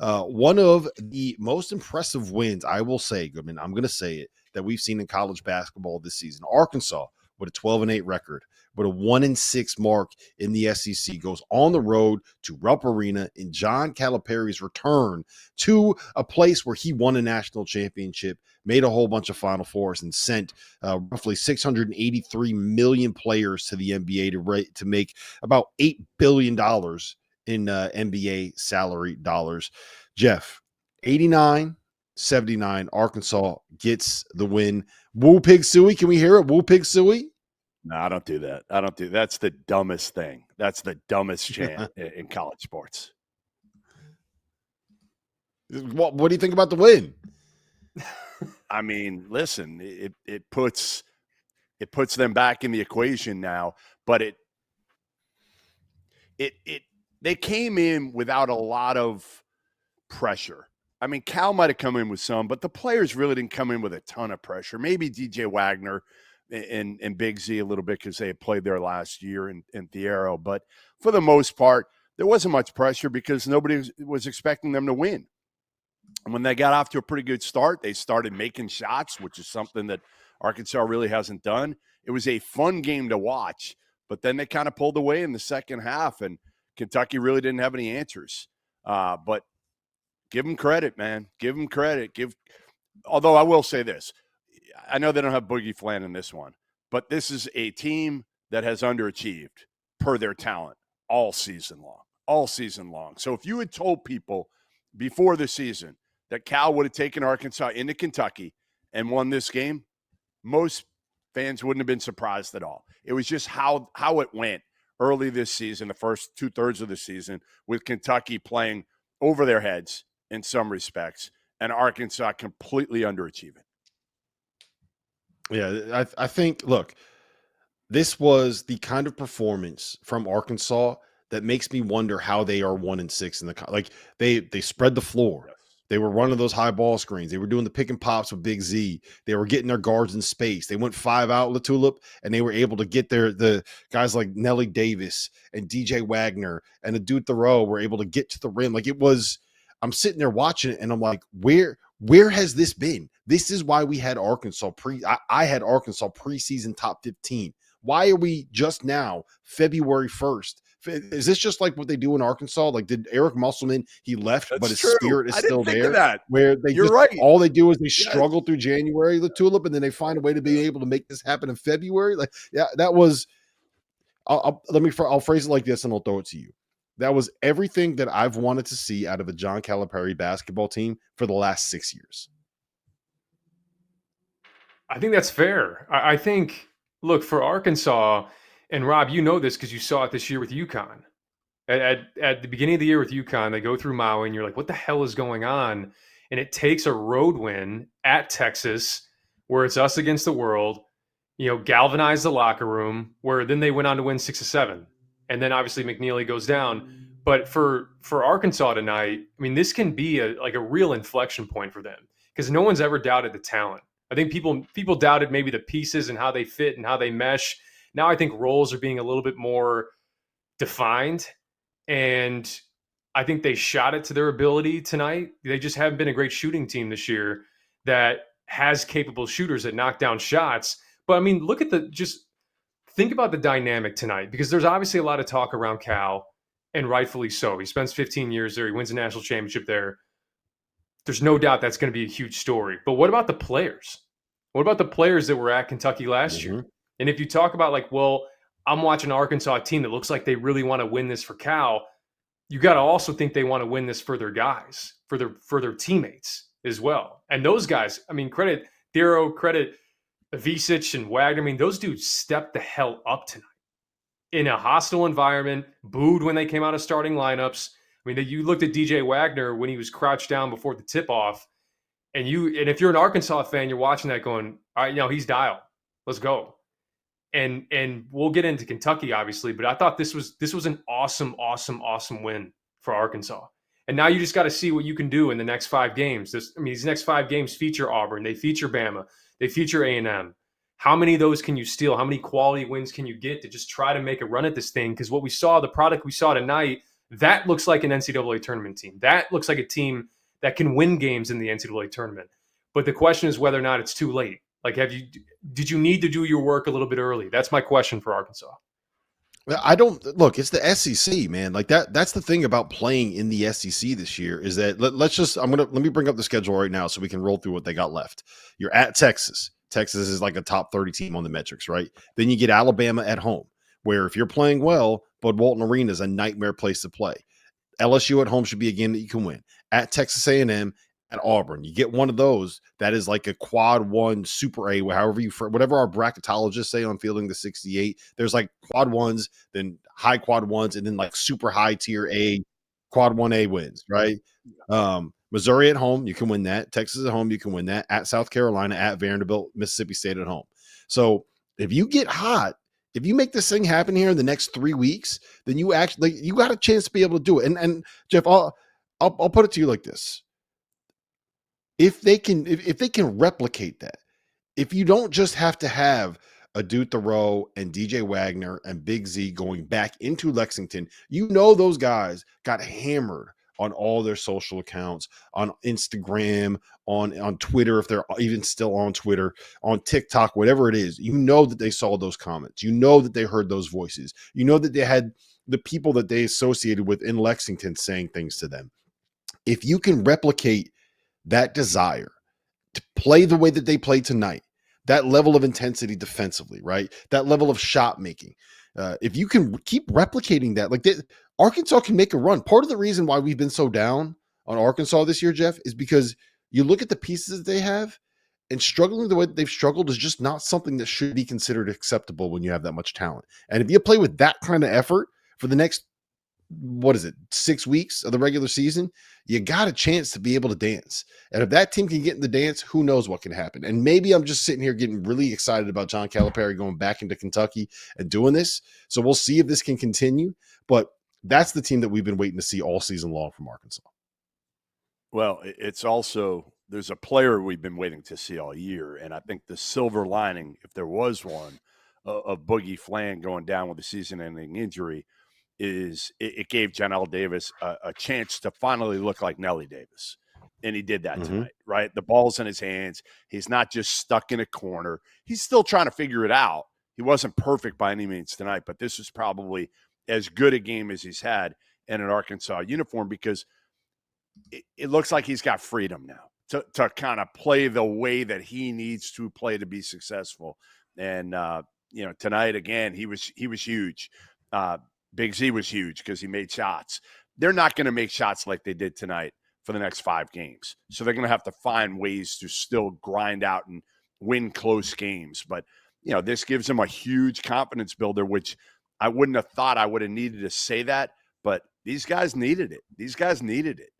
One of the most impressive wins, I will say, Goodman, I'm going to say it, that we've seen in college basketball this season. Arkansas, with a 12-8 record, but a 1-6 mark in the SEC, goes on the road to Rupp Arena in John Calipari's return to a place where he won a national championship, made a whole bunch of Final Fours, and sent roughly 683 million players to the NBA to make about $8 billion in NBA salary dollars. Jeff, 89-79, Arkansas gets the win. Woo Pig Suey, can we hear it? Woo Pig Suey? No, I don't do that. That's the dumbest thing. That's the dumbest chant in college sports. What do you think about the win? I mean, listen, it puts them back in the equation now, but they came in without a lot of pressure. I mean, Cal might have come in with some, but the players really didn't come in with a ton of pressure. Maybe DJ Wagner and Big Z a little bit because they had played there last year in Thiero. But for the most part, there wasn't much pressure because nobody was expecting them to win. And when they got off to a pretty good start, they started making shots, which is something that Arkansas really hasn't done. It was a fun game to watch, but then they kind of pulled away in the second half, and Kentucky really didn't have any answers. But give them credit, man. Give them credit. Although I will say this. I know they don't have Boogie Flan in this one, but this is a team that has underachieved per their talent all season long. So if you had told people before the season that Cal would have taken Arkansas into Kentucky and won this game, most fans wouldn't have been surprised at all. It was just how it went early this season, the first 2/3 of the season, with Kentucky playing over their heads in some respects and Arkansas completely underachieving. Yeah, I think, look, this was the kind of performance from Arkansas that makes me wonder how they are 1-6 in the like they spread the floor. Yes. They were running those high ball screens. They were doing the pick and pops with Big Z. They were getting their guards in space. They went 5 out Tulip, and they were able to get the guys like Nelly Davis and DJ Wagner and Adut Thoreau were able to get to the rim. Like, it was, I'm sitting there watching it, and I'm like, where has this been? This is why we had Arkansas I had Arkansas preseason top 15. Why are we just now, February 1st? Is this just like what they do in Arkansas? Like, did Eric Musselman, he left, but his spirit is still there? Where they all they do is they struggle through January, the Tulip, and then they find a way to be able to make this happen in February. Like, yeah, that was, I'll phrase it like this and I'll throw it to you. That was everything that I've wanted to see out of a John Calipari basketball team for the last 6 years. I think that's fair. I think, look, for Arkansas, and Rob, you know this because you saw it this year with UConn. At the beginning of the year with UConn, they go through Maui, and you're like, what the hell is going on? And it takes a road win at Texas, where it's us against the world, galvanize the locker room, where then they went on to win 6 of 7. And then obviously McNeely goes down. But for Arkansas tonight, I mean, this can be a real inflection point for them because no one's ever doubted the talent. I think people doubted maybe the pieces and how they fit and how they mesh. Now I think roles are being a little bit more defined, and I think they shot it to their ability tonight. They just haven't been a great shooting team this year that has capable shooters that knock down shots. But I mean, just think about the dynamic tonight, because there's obviously a lot of talk around Cal, and rightfully so. He spends 15 years there. He wins a national championship there. There's no doubt that's going to be a huge story. But what about the players? What about the players that were at Kentucky last year? And if you talk about I'm watching an Arkansas team that looks like they really want to win this for Cal, you got to also think they want to win this for their guys, for their teammates as well. And those guys, I mean, credit Thiero, credit Avicic and Wagner. I mean, those dudes stepped the hell up tonight in a hostile environment, booed when they came out of starting lineups. I mean, you looked at DJ Wagner when he was crouched down before the tip-off, and if you're an Arkansas fan, you're watching that going, all right, he's dialed. Let's go. And we'll get into Kentucky, obviously, but I thought this was an awesome, awesome, awesome win for Arkansas. And now you just got to see what you can do in the next 5 games. These next 5 games feature Auburn. They feature Bama. They feature A&M. How many of those can you steal? How many quality wins can you get to just try to make a run at this thing? Because the product we saw tonight, That looks like an NCAA tournament team. That looks like a team that can win games in the NCAA tournament. But the question is whether or not it's too late. Like, did you need to do your work a little bit early? That's my question for Arkansas. I don't look, it's the SEC, man. Like that's the thing about playing in the SEC this year is that let me bring up the schedule right now so we can roll through what they got left. You're at Texas. Texas is like a top 30 team on the metrics, right? Then you get Alabama at home, where if you're playing well, Bud Walton Arena is a nightmare place to play. LSU at home should be a game that you can win. At Texas A&M, at Auburn, you get one of those that is like a quad one super A, whatever our bracketologists say on fielding the 68. There's like quad ones, then high quad ones, and then like super high tier A, quad 1A wins, right? Missouri at home, you can win that. Texas at home, you can win that. At South Carolina, at Vanderbilt, Mississippi State at home. So if you get hot, if you make this thing happen here in the next 3 weeks, then you got a chance to be able to do it. And Jeff, I'll put it to you like this. If they can replicate that, if you don't just have to have Adu Thoreau and DJ Wagner and Big Z going back into Lexington, those guys got hammered on all their social accounts, on Instagram, on Twitter, if they're even still on Twitter, on TikTok, whatever it is, that they saw those comments, that they heard those voices, that they had the people that they associated with in Lexington saying things to them. If you can replicate that desire to play the way that they played tonight, that level of intensity defensively, right? That level of shot making. If you can keep replicating that, Arkansas can make a run. Part of the reason why we've been so down on Arkansas this year, Jeff, is because you look at the pieces that they have, and struggling the way that they've struggled is just not something that should be considered acceptable when you have that much talent. And if you play with that kind of effort for the next 6 weeks of the regular season, you got a chance to be able to dance. And if that team can get in the dance, who knows what can happen. And maybe I'm just sitting here getting really excited about John Calipari going back into Kentucky and doing this. So we'll see if this can continue. But that's the team that we've been waiting to see all season long from Arkansas. Well, it's also, there's a player we've been waiting to see all year. And I think the silver lining, if there was one, of Boogie Flan going down with a season-ending injury is it gave Janelle Davis a chance to finally look like Nelly Davis. And he did that tonight, right? The ball's in his hands. He's not just stuck in a corner. He's still trying to figure it out. He wasn't perfect by any means tonight, but this is probably as good a game as he's had in an Arkansas uniform because it looks like he's got freedom now to kind of play the way that he needs to play to be successful. And, tonight, again, he was huge. Big Z was huge because he made shots. They're not going to make shots like they did tonight for the next 5 games. So they're going to have to find ways to still grind out and win close games. But, this gives them a huge confidence builder, which I wouldn't have thought I would have needed to say that. But these guys needed it. These guys needed it.